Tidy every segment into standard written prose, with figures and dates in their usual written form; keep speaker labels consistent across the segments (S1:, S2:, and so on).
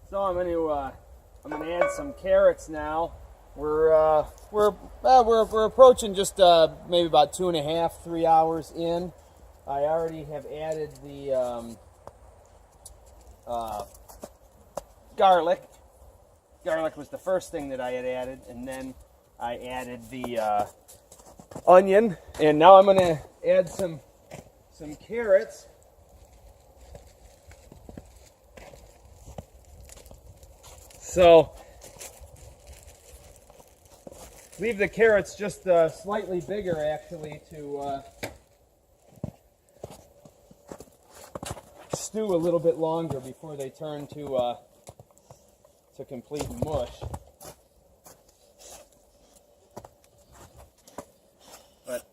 S1: So I'm gonna add some carrots now. We're approaching just maybe about 2.5, 3 hours in. I already have added the garlic. Garlic was the first thing that I had added, and then I added the onion, and now I'm gonna add some carrots. So leave the carrots just slightly bigger, actually, to stew a little bit longer before they turn to complete mush. But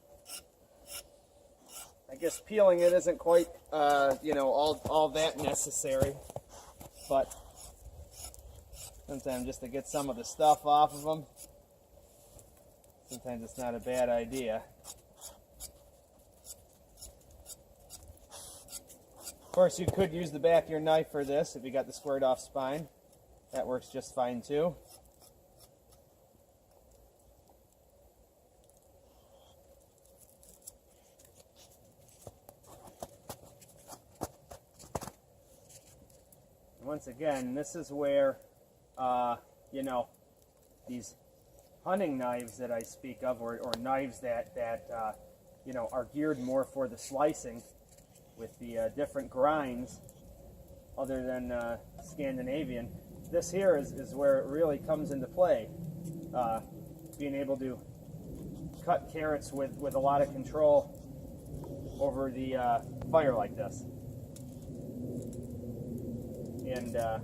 S1: I guess peeling it isn't quite, all that necessary. But sometimes just to get some of the stuff off of them, sometimes it's not a bad idea. Of course, you could use the back of your knife for this if you got the squared off spine. That works just fine too. Once again, this is where these hunting knives that I speak of, or knives that are geared more for the slicing with the different grinds other than Scandinavian. This here is where it really comes into play, being able to cut carrots with a lot of control over the fire like this. And the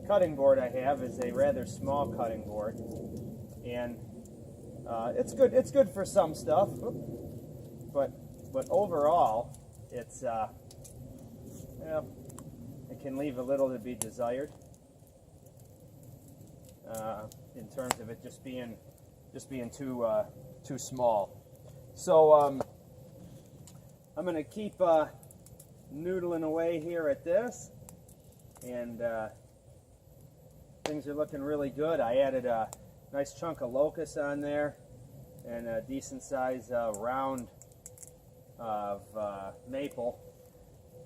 S1: cutting board I have is a rather small cutting board, and it's good. It's good for some stuff, but overall, it's it can leave a little to be desired in terms of it just being too small. So I'm going to keep noodling away here at this, and things are looking really good. I added a nice chunk of locust on there and a decent size round of maple.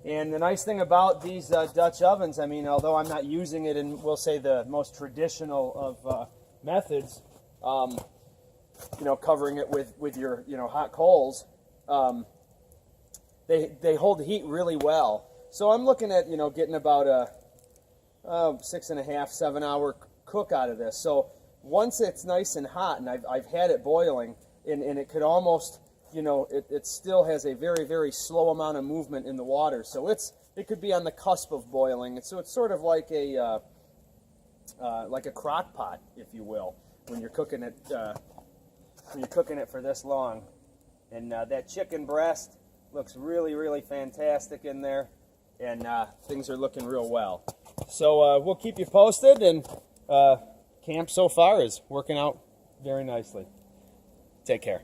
S1: And the nice thing about these Dutch ovens, I mean, although I'm not using it in, we'll say, the most traditional of methods, covering it with your hot coals, they hold the heat really well. So I'm looking at getting about a 6.5, 7 hour cook out of this. So once it's nice and hot, and I've had it boiling, and it could almost, it still has a very, very slow amount of movement in the water. So it could be on the cusp of boiling. So it's sort of like a crock pot, if you will, when you're cooking it for this long. And that chicken breast looks really, really fantastic in there, and things are looking real well. So we'll keep you posted, and camp so far is working out very nicely. Take care.